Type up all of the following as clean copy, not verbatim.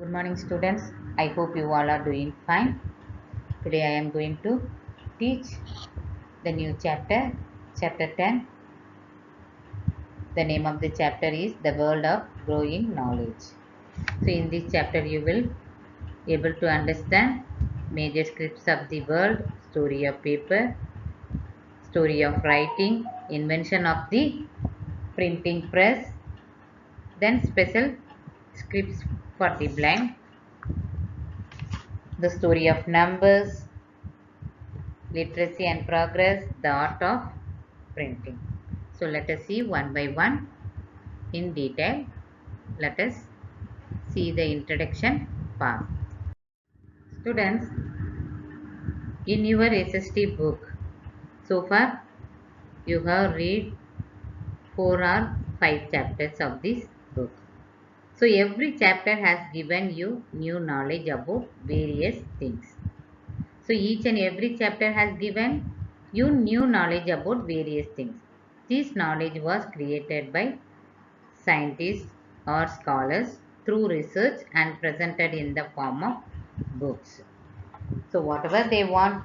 Good morning, students. I hope you all are doing fine. Today I am going to teach the new chapter, chapter 10. The name of the chapter is The World of Growing Knowledge. So, in this chapter, you will able to understand major scripts of the world, story of paper, story of writing, invention of the printing press, then special scripts for the blind, the story of numbers, literacy and progress, the art of printing. So let us see one by one in detail. Let us see the introduction part. Students, in your SST book, so far you have read 4 or 5 chapters of this book. So every chapter has given you new knowledge about various things. So each and every chapter has given you new knowledge about various things. This knowledge was created by scientists or scholars through research and presented in the form of books. So whatever they want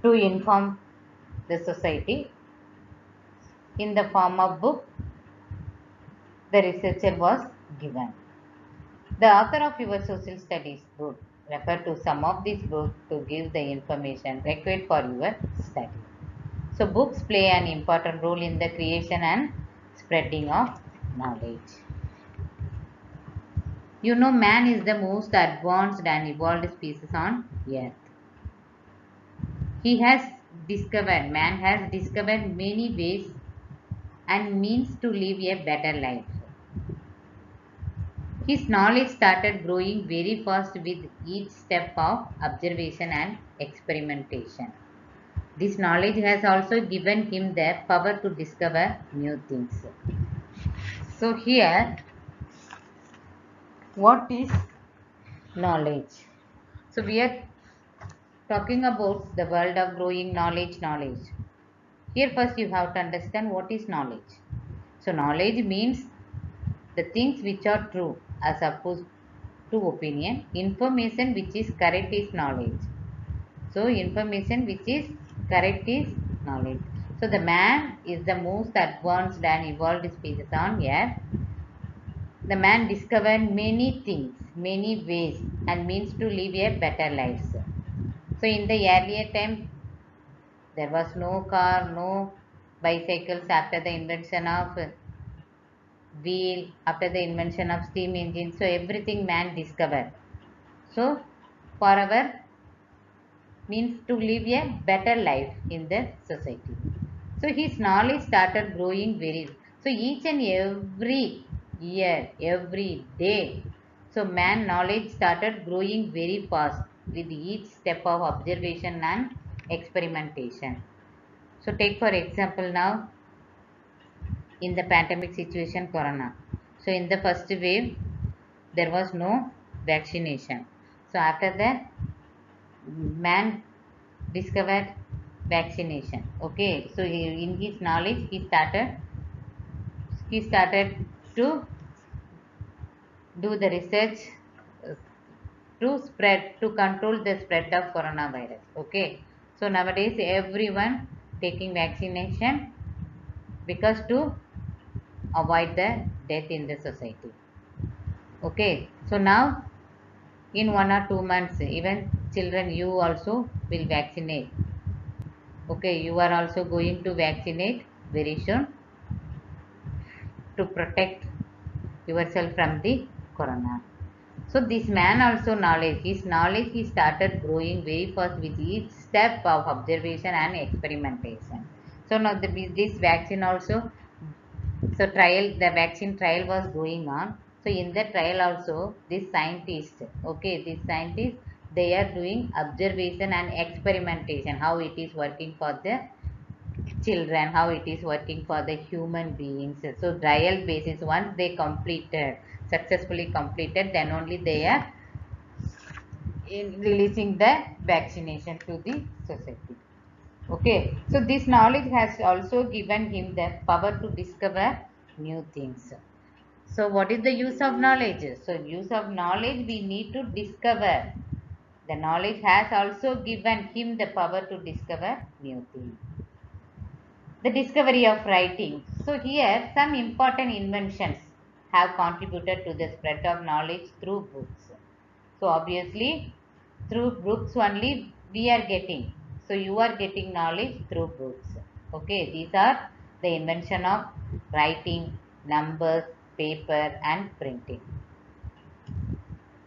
to inform the society in the form of book, the researcher was given. The author of your social studies book refer to some of these books to give the information required for your study. So books play an important role in the creation and spreading of knowledge. You know, man is the most advanced and evolved species on earth. Man has discovered many ways and means to live a better life. His knowledge started growing very fast with each step of observation and experimentation. This knowledge has also given him the power to discover new things. So, here, what is knowledge? So, we are talking about the world of growing knowledge. Here, first, you have to understand what is knowledge. So, knowledge means the things which are true as opposed to opinion. Information which is correct is knowledge. So, information which is correct is knowledge. So, the man is the most advanced and evolved species on earth. The man discovered many things, many ways, and means to live a better life. So, in the earlier time, there was no car, no bicycles after the invention of wheel, after the invention of steam engine. So, everything man discovered. So, for our means to live a better life in the society. So his knowledge started growing so each and every year, every day. So man knowledge started growing very fast with each step of observation and experimentation. So take for example now in the pandemic situation corona. So in the first wave there was no vaccination. So after that man discovered vaccination. Okay, so in his knowledge he started to do the research uh, to control the spread of coronavirus. Okay, so nowadays everyone taking vaccination because to avoid the death in the society. Okay, so now in 1 or 2 months even children you also will vaccinate. Okay, you are also going to vaccinate very soon to protect yourself from the corona. So this man also his knowledge he started growing very fast with each step of observation and experimentation. So now this vaccine also, so the vaccine trial was going on. So in the trial also, this scientist, they are doing observation and experimentation, how it is working for the children, how it is working for the human beings. So trial basis, once they successfully completed, then only they are in releasing the vaccination to the society. Okay, so this knowledge has also given him the power to discover new things. So what is the use of knowledge? So use of knowledge, we need to discover. The knowledge has also given him the power to discover new things. The discovery of writing. So here some important inventions have contributed to the spread of knowledge through books. So obviously through books only we are getting. So you are getting knowledge through books. Okay, these are the invention of writing, numbers, paper and printing.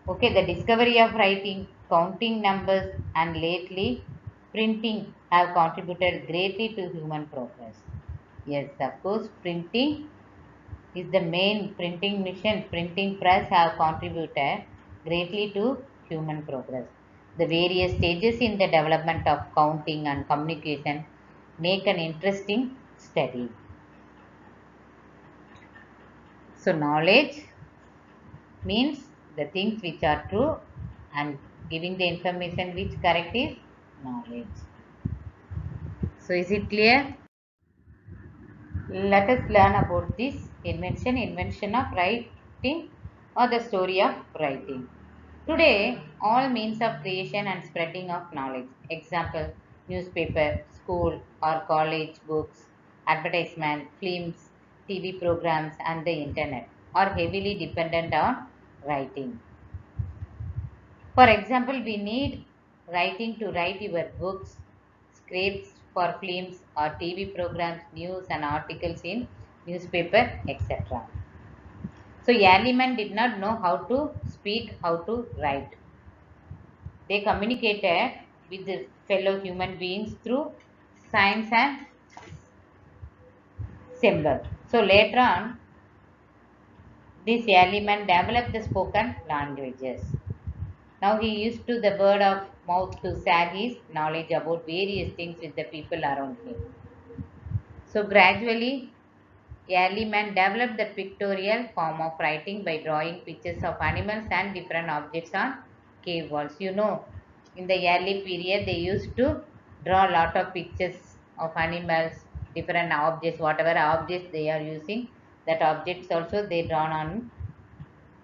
Okay, the discovery of writing, counting numbers, and lately printing have contributed greatly to human progress. Yes, of course, printing is the main printing mission. Printing press have contributed greatly to human progress. The various stages in the development of counting and communication make an interesting study. So, knowledge means the things which are true and giving the information which correct is knowledge. So is it clear? Let us learn about this invention of writing or the story of writing. Today all means of creation and spreading of knowledge, example newspaper, school or college books, advertisement, films, TV programs and the internet are heavily dependent on writing. For example, we need writing to write your books, scripts for films or TV programs, news and articles in newspaper, etc. So early men did not know how to speak, how to write. They communicated with the fellow human beings through signs and symbols. So later on, this early man developed the spoken languages. Now he used to the word of mouth to share his knowledge about various things with the people around him. So gradually, early man developed the pictorial form of writing by drawing pictures of animals and different objects on cave walls. You know, in the early period, they used to draw a lot of pictures of animals, different objects, whatever objects they are using, that objects also they drawn on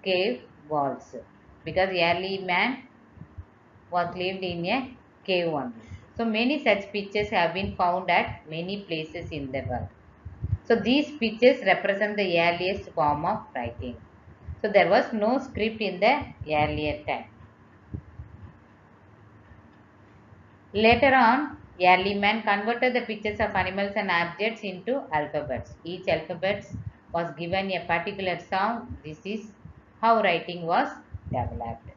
cave walls. Because early man was lived in a cave only. So many such pictures have been found at many places in the world. So these pictures represent the earliest form of writing. So there was no script in the earlier time. Later on, early man converted the pictures of animals and objects into alphabets. Each alphabet was given a particular sound. This is how writing was developed.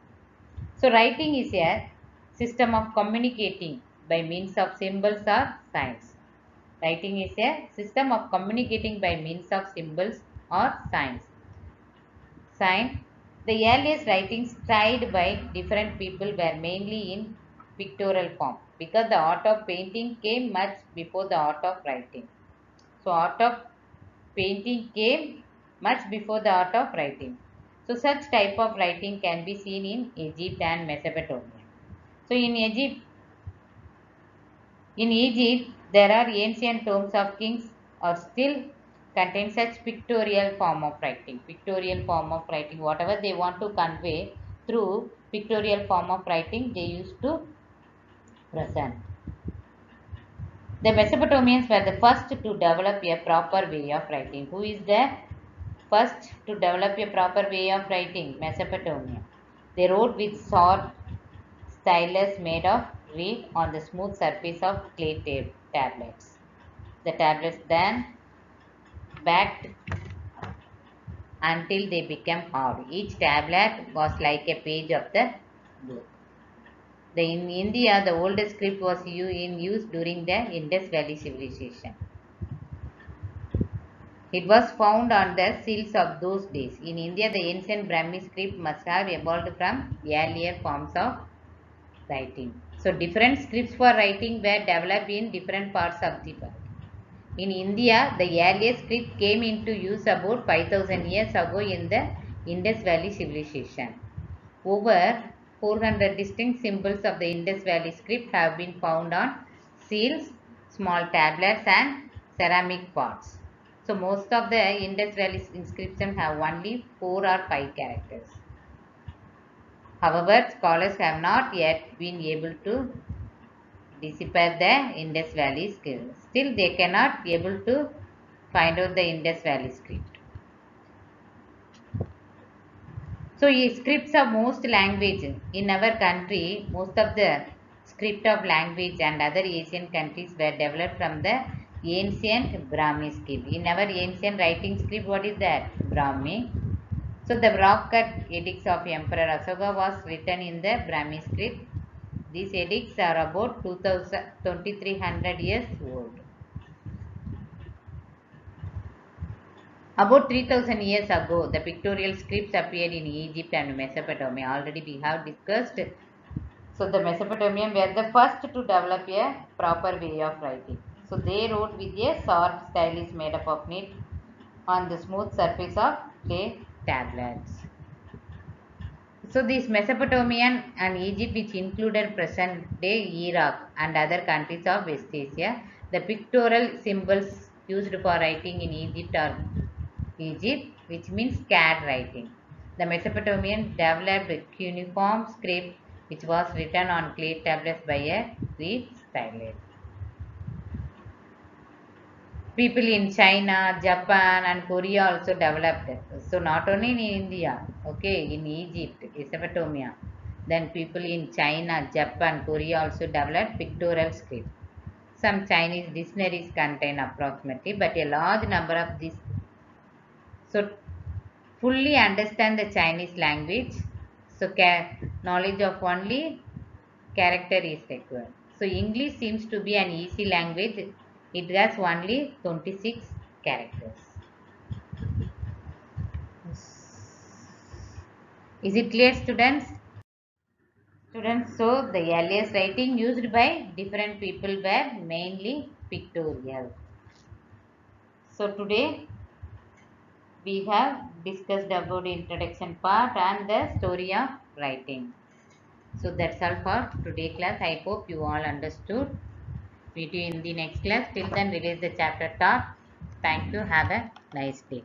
So writing is a system of communicating by means of symbols or signs. Writing is a system of communicating by means of symbols or signs. Sign. The earliest writings tried by different people were mainly in pictorial form because the art of painting came much before the art of writing. So art of painting came much before the art of writing. So such type of writing can be seen in Egypt and Mesopotamia. So in Egypt, there are ancient tombs of kings or still contain such pictorial form of writing. Pictorial form of writing, whatever they want to convey through pictorial form of writing, they used to present. The Mesopotamians were the first to develop a proper way of writing. Who is the first to develop a proper way of writing? Mesopotamia. They wrote with short stylus made of reed on the smooth surface of clay tablets. The tablets then baked until they became hard. Each tablet was like a page of the book. In India, the oldest script was in use during the Indus Valley civilization. It was found on the seals of those days. In India, the ancient Brahmi script must have evolved from earlier forms of writing. So, different scripts for writing were developed in different parts of the world. In India, the earliest script came into use about 5000 years ago in the Indus Valley civilization. Over 400 distinct symbols of the Indus Valley script have been found on seals, small tablets, and ceramic pots. So most of the Indus Valley inscriptions have only 4 or 5 characters. However, scholars have not yet been able to decipher the Indus Valley script. Still, they cannot be able to find out the Indus Valley script. So, scripts of most language in our country, most of the script of language and other Asian countries were developed from the ancient Brahmi script. In our ancient writing script, what is that? Brahmi. So, the rock cut edicts of Emperor Asoka was written in the Brahmi script. These edicts are about 2300 years old. About 3000 years ago, the pictorial scripts appeared in Egypt and Mesopotamia. Already we have discussed. So the Mesopotamians were the first to develop a proper way of writing. So they wrote with a sharp stylus made up of knit on the smooth surface of clay tablets. So these Mesopotamian and Egypt, which included present-day Iraq and other countries of West Asia, the pictorial symbols used for writing in Egypt, which means CAD writing. The Mesopotamians developed cuneiform script, which was written on clay tablets by a Greek stylist. People in China, Japan, and Korea also developed. So not only in India, okay, in Egypt, Mesopotamia, then people in China, Japan, Korea also developed pictorial script. Some Chinese dictionaries contain approximately, but a large number of these. So fully understand the Chinese language. So knowledge of only character is required. So English seems to be an easy language. It has only 26 characters. Is it clear, students? Students, so the earliest writing used by different people were mainly pictorial. So today we have discussed about the introduction part and the story of writing. So that's all for today class. I hope you all understood. Meet you in the next class. Till then, release the chapter taught. Thank you. Have a nice day.